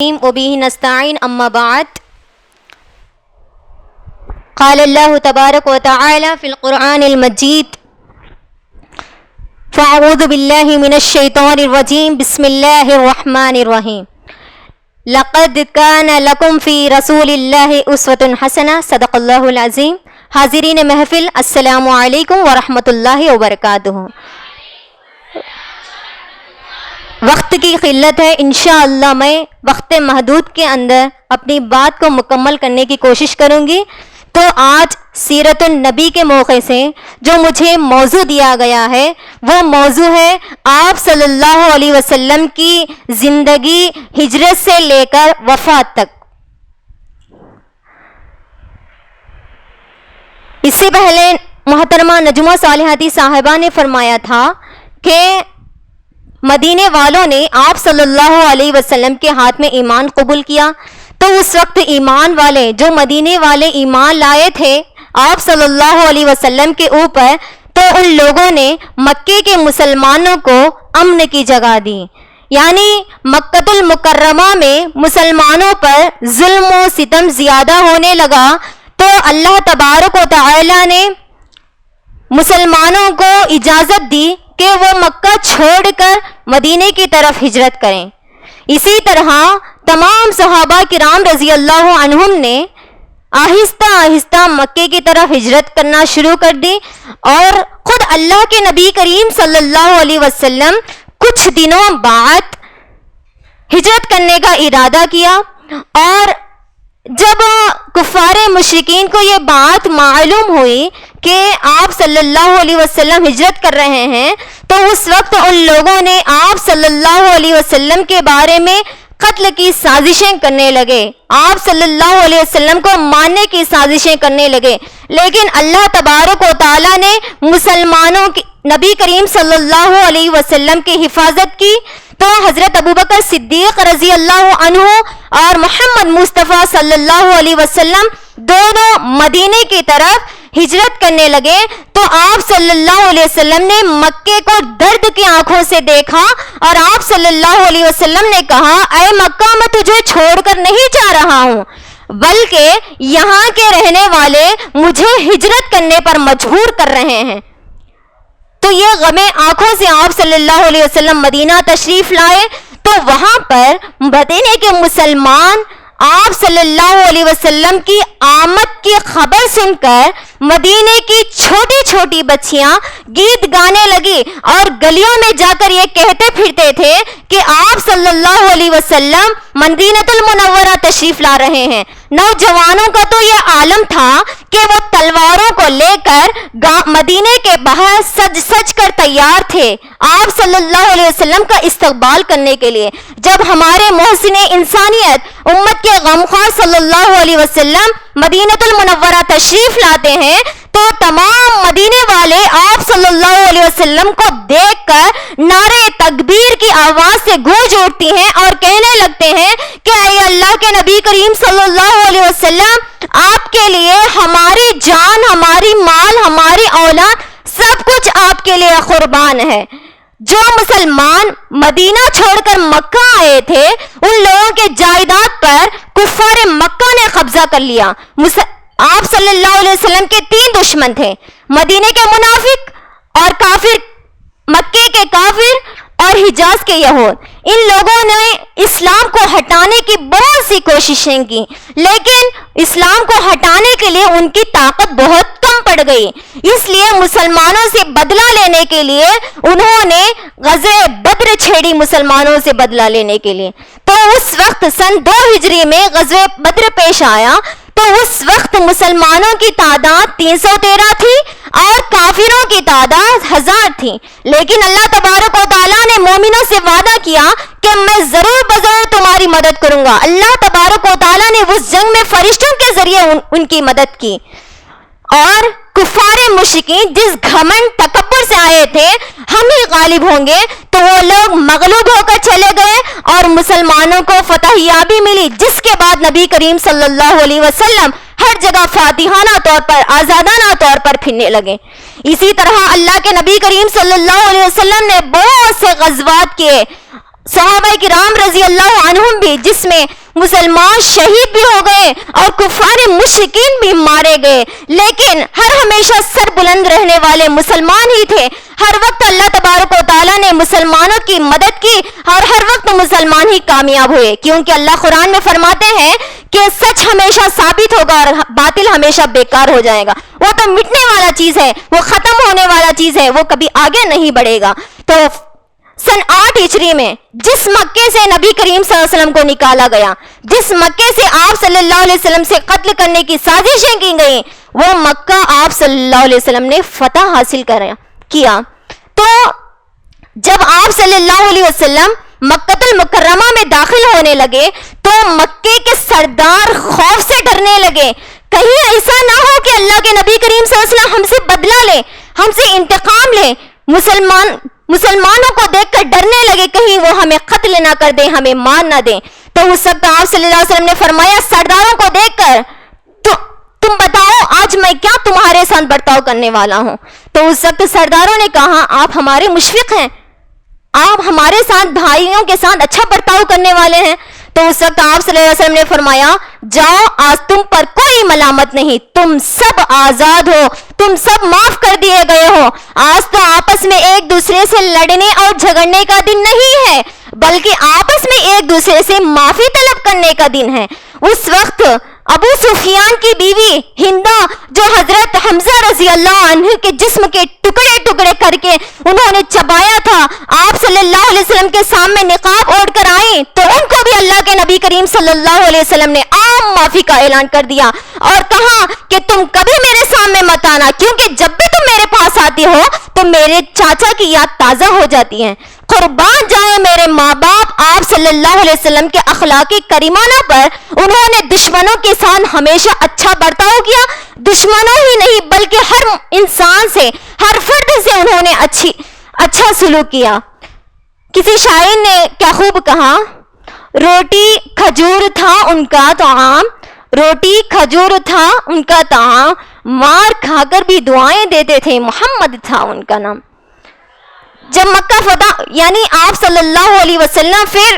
وبه نستعين أما بعد قال الله تبارك وتعالى في القرآن المجيد فأعوذ بالله من الشيطان الرجيم بسم الله الرحمن الرحيم لقد كان لكم في رسول الله أسوة حسنة صدق الله العظيم. حاضرین محفل السلام علیکم ورحمۃ اللہ وبرکاتہ. وقت کی قلت ہے، انشاءاللہ میں وقت محدود کے اندر اپنی بات کو مکمل کرنے کی کوشش کروں گی. تو آج سیرت النبی کے موقع سے جو مجھے موضوع دیا گیا ہے وہ موضوع ہے آپ صلی اللہ علیہ وسلم کی زندگی ہجرت سے لے کر وفات تک. اس سے پہلے محترمہ نجمہ صالحاتی صاحبہ نے فرمایا تھا کہ مدینے والوں نے آپ صلی اللہ علیہ وسلم کے ہاتھ میں ایمان قبول کیا. تو اس وقت ایمان والے جو مدینے والے ایمان لائے تھے آپ صلی اللہ علیہ وسلم کے اوپر، تو ان لوگوں نے مکے کے مسلمانوں کو امن کی جگہ دی. یعنی مکۃ المکرمہ میں مسلمانوں پر ظلم و ستم زیادہ ہونے لگا تو اللہ تبارک و تعالی نے مسلمانوں کو اجازت دی کہ وہ مکہ چھوڑ کر مدینے کی طرف ہجرت کریں. اسی طرح تمام صحابہ کرام رضی اللہ عنہم نے آہستہ آہستہ مکے کی طرف ہجرت کرنا شروع کر دی، اور خود اللہ کے نبی کریم صلی اللہ علیہ وسلم کچھ دنوں بعد ہجرت کرنے کا ارادہ کیا. اور جب کفار مشرکین کو یہ بات معلوم ہوئی کہ آپ صلی اللہ علیہ وسلم ہجرت کر رہے ہیں تو اس وقت ان لوگوں نے آپ صلی اللہ علیہ وسلم کے بارے میں قتل کی سازشیں کرنے لگے، آپ صلی اللہ علیہ وسلم کو مارنے کی سازشیں کرنے لگے. لیکن اللہ تبارک و تعالی نے مسلمانوں کی نبی کریم صلی اللہ علیہ وسلم کی حفاظت کی. تو حضرت ابوبکر صدیق رضی اللہ عنہ اور محمد مصطفیٰ صلی اللہ علیہ وسلم دونوں مدینے کی طرف ہجرت کرنے لگے. تو آپ صلی اللہ علیہ وسلم نے مکے کو درد کی آنکھوں سے دیکھا اور آپ صلی اللہ علیہ وسلم نے کہا، اے مکہ میں تجھے چھوڑ کر نہیں جا رہا ہوں، بلکہ یہاں کے رہنے والے مجھے ہجرت کرنے پر مجبور کر رہے ہیں. تو یہ غم آنکھوں سے آپ صلی اللہ علیہ وسلم مدینہ تشریف لائے. تو وہاں پر مدینے کے مسلمان آپ صلی اللہ علیہ وسلم کی آمد کی خبر سن کر مدینے کی چھوٹی چھوٹی بچیاں گیت گانے لگی اور گلیوں میں جا کر یہ کہتے پھرتے تھے کہ آپ صلی اللہ علیہ وسلم مدینۃ المنورہ تشریف لا رہے ہیں. نوجوانوں کا تو یہ عالم تھا کہ وہ تلواروں کو لے کر مدینے کے باہر سج سج کر تیار تھے آپ صلی اللہ علیہ وسلم کا استقبال کرنے کے لیے. جب ہمارے محسن انسانیت امت کے غمخوار صلی اللہ علیہ وسلم مدینۃ المنورہ تشریف لاتے ہیں تو تمام مدینے والے آپ صلی اللہ علیہ وسلم کو دیکھ کر نعرے تکبیر کی آواز سے گونج اٹھتی ہیں اور کہنے لگتے ہیں کہ اے اللہ کے نبی کریم صلی اللہ علیہ وسلم، آپ کے لیے ہماری جان، ہماری مال، ہماری اولاد سب کچھ آپ کے لیے قربان ہے. جو مسلمان مدینہ چھوڑ کر مکہ آئے تھے ان لوگوں کے جائیداد پر کفار مکہ نے قبضہ کر لیا. آپ صلی اللہ علیہ وسلم کے 3 دشمن تھے، مدینے کے منافق اور کافر، مکے کے کافر اور حجاز کے یہود. ان لوگوں نے اسلام کو ہٹانے کی بہت سی کوششیں کی، لیکن اسلام کو ہٹانے کے لیے ان کی طاقت بہت کم پڑ گئی. اس لیے مسلمانوں سے بدلہ لینے کے لیے انہوں نے غزوہ بدر چھیڑی مسلمانوں سے بدلہ لینے کے لیے. تو اس وقت سن 2 ہجری میں غزوہ بدر پیش آیا. تو اس وقت مسلمانوں کی تعداد 313 تھی اور کافروں کی تعداد 1000 تھی. لیکن اللہ تبارک و تعالیٰ نے مومنوں سے وعدہ کیا کہ میں ضرور بضرور تمہاری مدد کروں گا. اللہ تبارک و تعالیٰ نے اس جنگ میں فرشتوں کے ذریعے ان کی مدد کی. اور کفار مشرکین جس گھمنڈ تکبر سے آئے تھے ہم ہی غالب ہوں گے، تو وہ لوگ مغلوب ہو کر چلے گئے اور مسلمانوں کو فتح یابی ملی، جس کے بعد نبی کریم صلی اللہ علیہ وسلم ہر جگہ فاتحانہ طور پر، آزادانہ طور پر پھرنے لگے. اسی طرح اللہ کے نبی کریم صلی اللہ علیہ وسلم نے بہت سے غزوات کیے صحابہ کرام رضی اللہ عنہم بھی، جس میں مسلمان شہید بھی ہو گئے اور کفار مشرکین بھی مارے گئے، لیکن ہر ہمیشہ سر بلند رہنے والے مسلمان ہی تھے۔ ہر وقت اللہ تبارک و تعالیٰ نے مسلمانوں کی مدد کی اور ہر وقت مسلمان ہی کامیاب ہوئے، کیونکہ اللہ قرآن میں فرماتے ہیں کہ سچ ہمیشہ ثابت ہوگا اور باطل ہمیشہ بیکار ہو جائے گا۔ وہ تو مٹنے والا چیز ہے، وہ ختم ہونے والا چیز ہے، وہ کبھی آگے نہیں بڑھے گا۔ تو سن 8 ہجری میں جس مکے سے نبی کریم صلی اللہ علیہ وسلم کو نکالا گیا، جس مکے سے آپ صلی اللہ علیہ وسلم سے قتل کرنے کی سازشیں کی گئیں، وہ مکہ آپ صلی اللہ علیہ وسلم نے فتح حاصل کیا۔ تو جب آپ صلی اللہ علیہ وسلم مکہ المکرمہ میں داخل ہونے لگے تو مکے کے سردار خوف سے ڈرنے لگے، کہیں ایسا نہ ہو کہ اللہ کے نبی کریم صلی اللہ علیہ وسلم ہم سے بدلہ لے، ہم سے انتقام لے۔ مسلمانوں کو دیکھ کر ڈرنے لگے، کہیں وہ ہمیں قتل نہ کر دیں، ہمیں مار نہ دیں۔ تو اس وقت آپ صلی اللہ علیہ وسلم نے فرمایا سرداروں کو دیکھ کر، تم بتاؤ آج میں کیا تمہارے ساتھ برتاؤ کرنے والا ہوں۔ تو اس وقت سرداروں نے کہا آپ ہمارے مشفق ہیں، آپ ہمارے ساتھ بھائیوں کے ساتھ اچھا برتاؤ کرنے والے ہیں۔ تو اس وقت آپ صلی اللہ علیہ وسلم نے فرمایا جاؤ، آج تم پر کوئی ملامت نہیں، تم سب آزاد ہو، تم سب معاف کر دیے گئے ہو۔ آج تو آپس میں ایک دوسرے سے لڑنے اور جھگڑنے کا دن نہیں ہے، بلکہ آپس میں ایک دوسرے سے معافی طلب کرنے کا دن ہے۔ اس وقت ابو سفیان کی بیوی ہندا، جو حضرت حمزہ رضی اللہ عنہ کے جسم کے ٹکڑے ٹکڑے کر کے انہوں نے چبایا تھا، آپ صلی اللہ علیہ وسلم کے سامنے نقاب اوڑھ کر آئیں تو ان کو بھی اللہ کے نبی کریم صلی اللہ علیہ وسلم نے عام معافی کا اعلان کر دیا اور کہا کہ تم کبھی میرے سامنے مت آنا، کیونکہ جب بھی تم میرے پاس آتی ہو تو میرے چاچا کی یاد تازہ ہو جاتی ہے۔ قربان جائیں میرے ماں باپ، آپ صلی اللہ علیہ وسلم کے اخلاقی کریمانہ پر انہوں نے دشمنوں کے ساتھ ہمیشہ اچھا برتاؤ کیا۔ دشمنوں ہی نہیں بلکہ ہر انسان سے، ہر فرد سے انہوں نے اچھا سلوک کیا۔ کسی شاعر نے کیا خوب کہا، روٹی کھجور تھا ان کا طعام، روٹی کھجور تھا ان کا طعام، مار کھا کر بھی دعائیں دیتے تھے، محمد تھا ان کا نام۔ جب مکہ فتح یعنی آپ صلی اللہ علیہ وسلم، پھر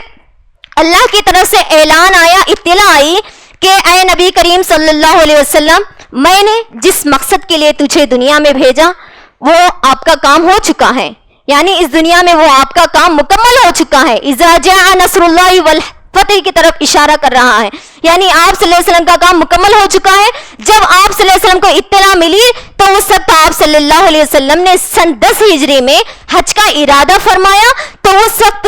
اللہ کی طرف سے اعلان آیا، اطلاع آئی کہ اے نبی کریم صلی اللہ علیہ وسلم، میں نے جس مقصد کے لیے تجھے دنیا میں بھیجا وہ آپ کا کام ہو چکا ہے، یعنی اس دنیا میں وہ آپ کا کام مکمل ہو چکا ہے۔ اذا جاء نصر اللہ والفتح کی طرف اشارہ کر رہا ہے، یعنی آپ صلی اللہ علیہ وسلم کا کام مکمل ہو چکا ہے۔ جب آپ صلی اللہ علیہ وسلم کو اطلاع ملی تو اس وقت آپ صلی اللہ علیہ وسلم نے سن 10 ہجری میں حج کا ارادہ فرمایا۔ تو اس وقت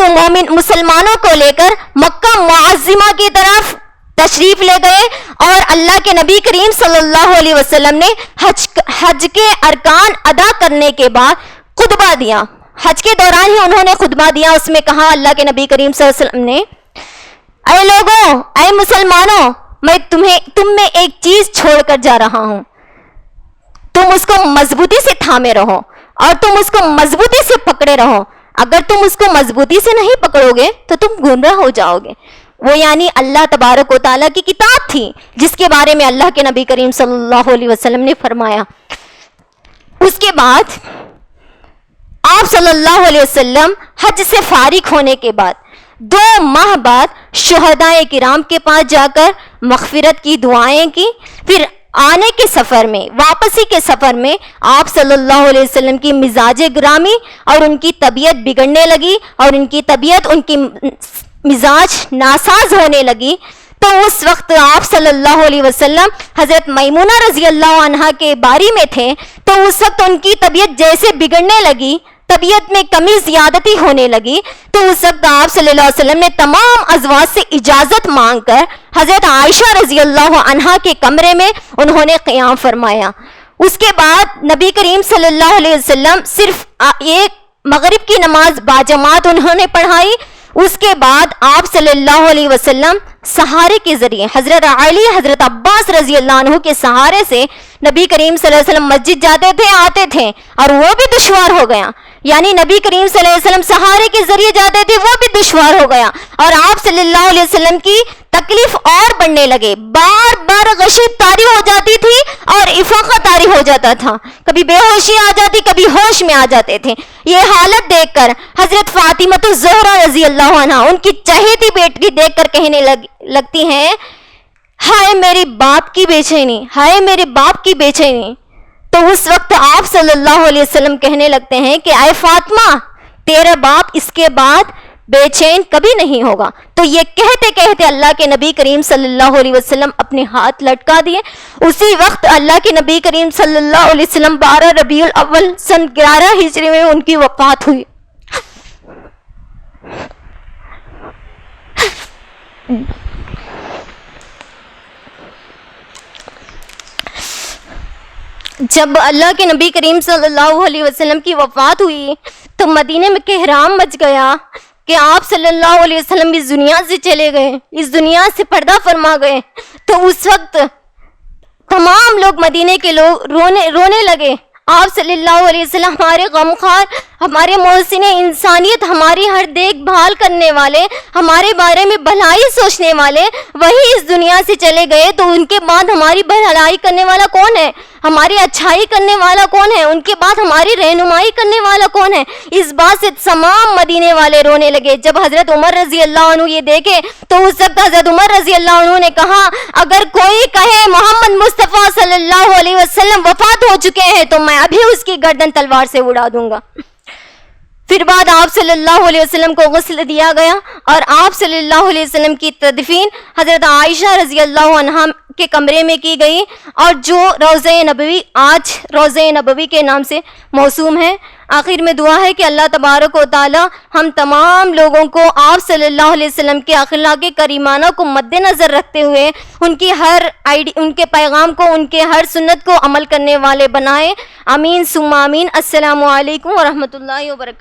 مسلمانوں کو لے کر مکہ معظمہ کی طرف تشریف لے گئے اور اللہ کے نبی کریم صلی اللہ علیہ وسلم نے حج کے ارکان ادا کرنے کے بعد خطبہ دیا۔ حج کے دوران ہی انہوں نے خطبہ دیا، اس میں کہا اللہ کے نبی کریم صلی اللہ علیہ وسلم نے، اے لوگوں، اے مسلمانوں، میں تم میں ایک چیز چھوڑ کر جا رہا ہوں، تم اس کو مضبوطی سے تھامے رہو اور تم اس کو مضبوطی سے پکڑے رہو۔ اگر تم اس کو مضبوطی سے نہیں پکڑو گے تو تم گمراہ ہو جاؤ گے۔ وہ یعنی اللہ تبارک و تعالیٰ کی کتاب تھی جس کے بارے میں اللہ کے نبی کریم صلی اللہ علیہ وسلم نے فرمایا۔ اس کے بعد آپ صلی اللہ علیہ وسلم حج سے فارغ ہونے کے بعد 2 ماہ بعد شہدائے کرام کے پاس جا کر مغفرت کی دعائیں کی۔ پھر آنے کے سفر میں، واپسی کے سفر میں آپ صلی اللہ علیہ وسلم کی مزاج گرامی اور ان کی طبیعت بگڑنے لگی اور ان کی مزاج ناساز ہونے لگی۔ تو اس وقت آپ صلی اللہ علیہ وسلم حضرت میمونہ رضی اللہ عنہا کے باری میں تھے، تو اس وقت ان کی طبیعت جیسے بگڑنے لگی، طبیعت میں کمی زیادتی ہونے لگی، تو اس وقت آپ صلی اللہ علیہ وسلم نے تمام ازواج سے اجازت مانگ کر حضرت عائشہ رضی اللہ عنہا کے کمرے میں انہوں نے قیام فرمایا۔ اس کے بعد نبی کریم صلی اللہ علیہ وسلم صرف ایک مغرب کی نماز باجماعت انہوں نے پڑھائی۔ اس کے بعد آپ صلی اللہ علیہ وسلم سہارے کے ذریعے حضرت علی، حضرت عباس رضی اللہ عنہ کے سہارے سے نبی کریم صلی اللہ علیہ وسلم مسجد جاتے تھے، آتے تھے، اور وہ بھی دشوار ہو گیا، یعنی نبی کریم صلی اللہ علیہ وسلم سہارے کے ذریعے جاتے تھے وہ بھی دشوار ہو گیا، اور آپ صلی اللہ علیہ وسلم کی تکلیف اور بڑھنے لگے، بار بار غشی طاری ہو جاتی تھی اور افاقہ طاری ہو جاتا تھا، کبھی بے ہوشی آ جاتی کبھی ہوش میں آ جاتے تھے۔ یہ حالت دیکھ کر حضرت فاطمہ الزہرا رضی اللہ عنہا ان کی چہیتی بیٹی دیکھ کر کہنے لگتی ہیں، ہائے میرے باپ کی بے چینی، ہائے میرے باپ کی بے چینی۔ تو اس وقت آپ صلی اللہ علیہ وسلم کہنے لگتے ہیں کہ اے فاطمہ، تیرا باپ اس کے بعد بے چین کبھی نہیں ہوگا۔ تو یہ کہتے کہتے اللہ کے نبی کریم صلی اللہ علیہ وسلم اپنے ہاتھ لٹکا دیے۔ اسی وقت اللہ کے نبی کریم صلی اللہ علیہ وسلم 12 ربیع الاول سن 11 ہجری میں ان کی وفات ہوئی۔ جب اللہ کے نبی کریم صلی اللہ علیہ وسلم کی وفات ہوئی تو مدینے میں کہرام مچ گیا کہ آپ صلی اللہ علیہ وسلم اس دنیا سے چلے گئے، اس دنیا سے پردہ فرما گئے۔ تو اس وقت تمام لوگ مدینے کے لوگ رونے لگے۔ آپ صلی اللہ علیہ وسلم ہمارے غمخوار، ہمارے محسن انسانیت، ہماری ہر دیکھ بھال کرنے والے، ہمارے بارے میں بھلائی سوچنے والے، وہی اس دنیا سے چلے گئے، تو ان کے بعد ہماری بھلائی کرنے والا کون ہے؟ ہماری اچھائی کرنے والا کون ہے؟ ان کے بعد ہماری رہنمائی کرنے والا کون ہے؟ اس بات سے تمام مدینے والے رونے لگے۔ جب حضرت عمر رضی اللہ عنہ یہ دیکھے تو اس وقت حضرت عمر رضی اللہ عنہ نے کہا، اگر کوئی کہے محمد مصطفیٰ صلی اللہ علیہ وسلم وفات ہو چکے ہیں تو میں ابھی اس کی گردن تلوار سے اڑا دوں گا۔ پھر بعد آپ صلی اللہ علیہ وسلم کو غسل دیا گیا اور آپ صلی اللہ علیہ وسلم کی تدفین حضرت عائشہ رضی اللہ عنہا کے کمرے میں کی گئی، اور جو روضہ نبوی آج روضہ نبوی کے نام سے موسوم ہے۔ آخر میں دعا ہے کہ اللہ تبارک و تعالی ہم تمام لوگوں کو آپ صلی اللہ علیہ وسلم کے اخلاق کریمانہ کو مد نظر رکھتے ہوئے ان کی ہر ان کے پیغام کو، ان کے ہر سنت کو عمل کرنے والے بنائے۔ آمین ثم آمین۔ السلام علیکم ورحمۃ اللہ وبرکاتہ۔